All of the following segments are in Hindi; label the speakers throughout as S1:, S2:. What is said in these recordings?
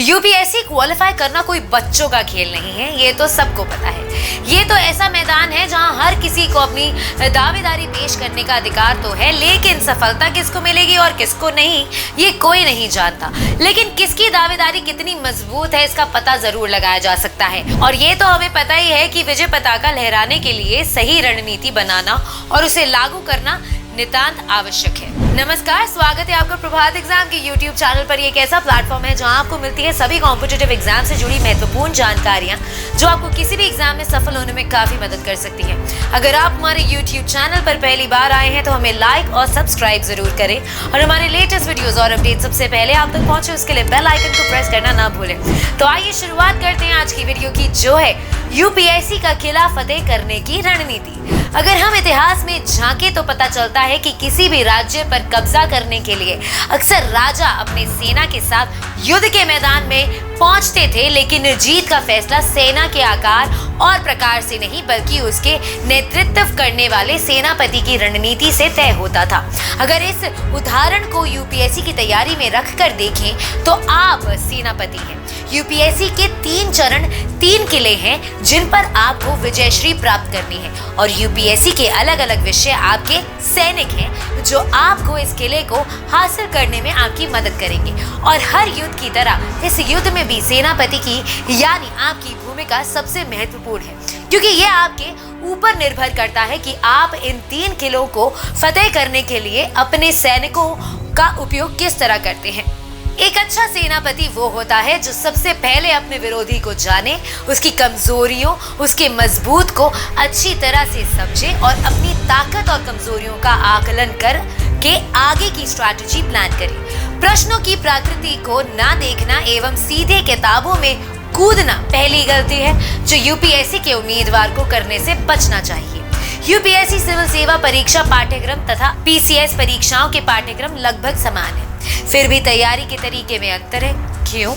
S1: यूपीएससी क्वालिफाई करना कोई बच्चों का खेल नहीं है, ये तो सबको पता है। ये तो ऐसा मैदान है जहां हर किसी को अपनी दावेदारी पेश करने का अधिकार तो है, लेकिन सफलता किसको मिलेगी और किसको नहीं, ये कोई नहीं जानता। लेकिन किसकी दावेदारी कितनी मजबूत है इसका पता जरूर लगाया जा सकता है। और ये तो हमें पता ही है कि विजय पताका लहराने के लिए सही रणनीति बनाना और उसे लागू करना नितांत आवश्यक है। नमस्कार, स्वागत है आपका प्रभात एग्जाम के YouTube चैनल पर। ये एक ऐसा प्लेटफॉर्म है जहां आपको मिलती है सभी कॉम्पिटिटिव एग्जाम से जुड़ी महत्वपूर्ण जानकारियां जो आपको किसी भी एग्जाम में सफल होने में काफी मदद कर सकती है। अगर आप हमारे YouTube चैनल पर पहली बार आए हैं तो हमें लाइक और सब्सक्राइब जरूर करें और हमारे लेटेस्ट वीडियोस और अपडेट सबसे पहले आप तक पहुंचे उसके लिए बेल आइकन को प्रेस करना ना भूलें। तो आइए शुरुआत करते हैं आज की वीडियो की, जो है यूपीएससी का किला फतेह करने की रणनीति। अगर हम इतिहास में झांके तो पता चलता है कि किसी भी राज्य पर कब्जा करने के लिए अक्सर राजा अपने सेना के साथ युद्ध के मैदान में पहुंचते थे, लेकिन जीत का फैसला सेना के आकार और प्रकार से नहीं बल्कि उसके नेतृत्व करने वाले सेनापति की रणनीति से तय होता था। अगर इस उदाहरण को यूपीएससी की तैयारी में रख कर देखें तो आप सेनापति हैं। यूपीएससी के 3 चरण, 3 किले हैं जिन पर आपको विजयश्री प्राप्त करनी है और यूपीएससी के अलग अलग विषय आपके सैनिक हैं जो आपको इस किले को हासिल करने में आपकी मदद करेंगे। और हर युद्ध की तरह इस युद्ध में भी सेनापति की यानी आपकी भूमिका सबसे महत्वपूर्ण है, क्योंकि ये आपके ऊपर निर्भर करता है कि आप इन 3 किलों को फतेह करने के लिए अपने सैनिकों का उपयोग किस तरह करते हैं। एक अच्छा सेनापति वो होता है जो सबसे पहले अपने विरोधी को जाने, उसकी कमजोरियों, उसके मजबूत को अच्छी तरह से समझे और अपनी ताकत और कमजोरियों का आकलन कर के आगे की स्ट्रैटेजी प्लान करे। प्रश्नों की प्रकृति को ना देखना एवं सीधे किताबों में कूदना पहली गलती है जो यूपीएससी के उम्मीदवार को करने से बचना चाहिए। यूपीएससी सिविल सेवा परीक्षा पाठ्यक्रम तथा पीसीएस परीक्षाओं के पाठ्यक्रम लगभग समान है, फिर भी तैयारी के तरीके में अंतर है। क्यों?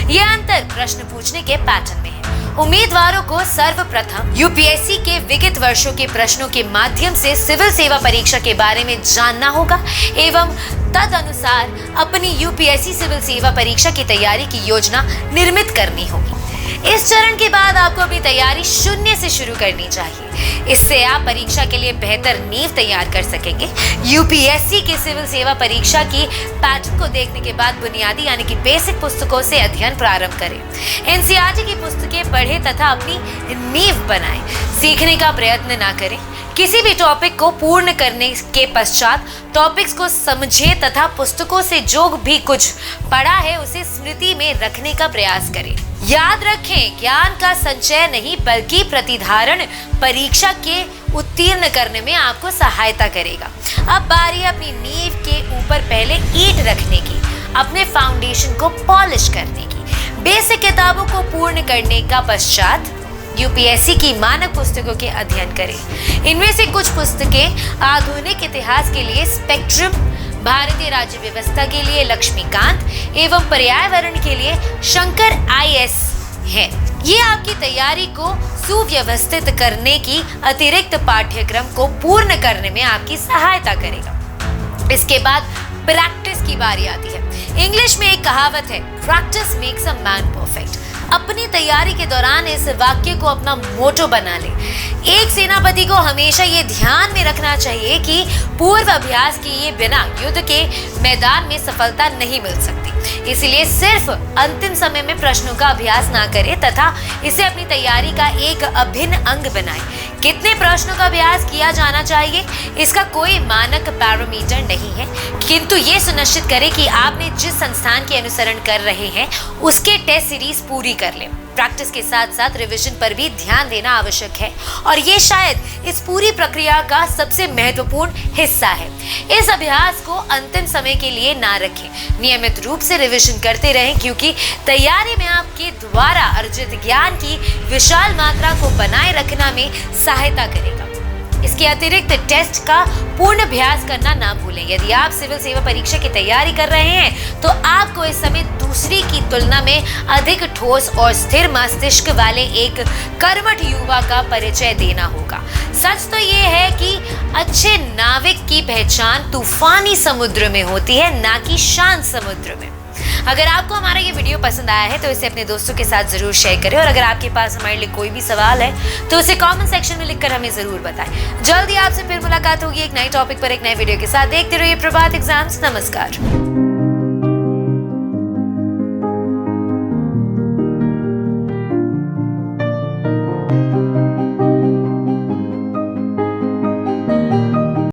S1: यह अंतर प्रश्न पूछने के पैटर्न में है। उम्मीदवारों को सर्वप्रथम यूपीएससी के विगत वर्षों के प्रश्नों के माध्यम से सिविल सेवा परीक्षा के बारे में जानना होगा एवं तदनुसार अपनी यूपीएससी सिविल सेवा परीक्षा की तैयारी की योजना निर्मित करनी होगी। इस चरण के बाद आपको अपनी तैयारी शून्य से शुरू करनी चाहिए। इससे आप परीक्षा के लिए बेहतर नींव तैयार कर सकेंगे। यूपीएससी के सिविल सेवा परीक्षा की पैटर्न को देखने के बाद बुनियादी यानी कि बेसिक पुस्तकों से अध्ययन प्रारंभ करें। एनसीईआरटी की पुस्तकें पढ़ें तथा अपनी नींव बनाएं। सीखने का प्रयत्न ना करें। किसी भी टॉपिक को पूर्ण करने के पश्चात टॉपिक्स को समझें तथा पुस्तकों से जो भी कुछ पढ़ा है उसे स्मृति में रखने का प्रयास करें। याद रखें, ज्ञान का संचय नहीं बल्कि प्रतिधारण परीक्षा के उत्तीर्ण करने में आपको सहायता करेगा। अब बारी है अपनी नींव के ऊपर पहले ईंट रखने की, अपने फाउंडेशन को पॉलिश करने की। बेसिक किताबों को पूर्ण करने का पश्चात यूपीएससी की मानक पुस्तकों के अध्ययन करें। इनमें से कुछ पुस्तकें आधुनिक इतिहास के लिए स्पेक्ट्रम, भारतीय राज्य व्यवस्था के लिए लक्ष्मीकांत एवं पर्यावरण के लिए शंकर आईएएस है। ये आपकी तैयारी को सुव्यवस्थित करने की अतिरिक्त पाठ्यक्रम को पूर्ण करने में आपकी सहायता करेगा। इसके बाद प्रैक्टिस की बारी आती है। इंग्लिश में एक कहावत है, practice makes a man perfect. अपनी तैयारी के दौरान इस वाक्य को अपना मोटो बना ले। एक सेनापति को हमेशा ये ध्यान में रखना चाहिए कि पूर्व अभ्यास किए बिना युद्ध के मैदान में सफलता नहीं मिल सकती। इसलिए सिर्फ अंतिम समय में प्रश्नों का अभ्यास ना करें तथा इसे अपनी तैयारी का एक अभिन्न अंग बनाएं। कितने प्रश्नों का अभ्यास किया जाना चाहिए इसका कोई मानक पैरामीटर नहीं है, किंतु ये सुनिश्चित करें कि आपने जिस संस्थान के अनुसरण कर रहे हैं उसके टेस्ट सीरीज पूरी कर लें। प्रैक्टिस के साथ साथ रिवीजन पर भी ध्यान देना आवश्यक है और ये शायद इस पूरी प्रक्रिया का सबसे महत्वपूर्ण हिस्सा है। इस अभ्यास को अंतिम समय के लिए ना रखें, नियमित रूप से रिवीजन करते रहें, क्योंकि तैयारी में आपके द्वारा अर्जित ज्ञान की विशाल मात्रा को बनाए रखना में सहायता करेगा। इसके अतिरिक्त टेस्ट का पूर्ण अभ्यास करना ना भूलें। यदि आप सिविल सेवा परीक्षा की तैयारी कर रहे हैं तो आपको इस समय दूसरी की तुलना में अधिक ठोस और स्थिर मस्तिष्क वाले एक कर्मठ युवा का परिचय देना होगा। सच तो ये है कि अच्छे नाविक की पहचान तूफानी समुद्र में होती है, ना कि शांत समुद्र में। अगर आपको हमारा ये वीडियो पसंद आया है तो इसे अपने दोस्तों के साथ जरूर शेयर करें, और अगर आपके पास हमारे लिए कोई भी सवाल है तो उसे कमेंट सेक्शन में लिखकर हमें जरूर बताएं। जल्दी आपसे फिर मुलाकात होगी एक नए टॉपिक पर, एक नए वीडियो के साथ। देखते रहिए प्रभात एग्जाम्स। नमस्कार।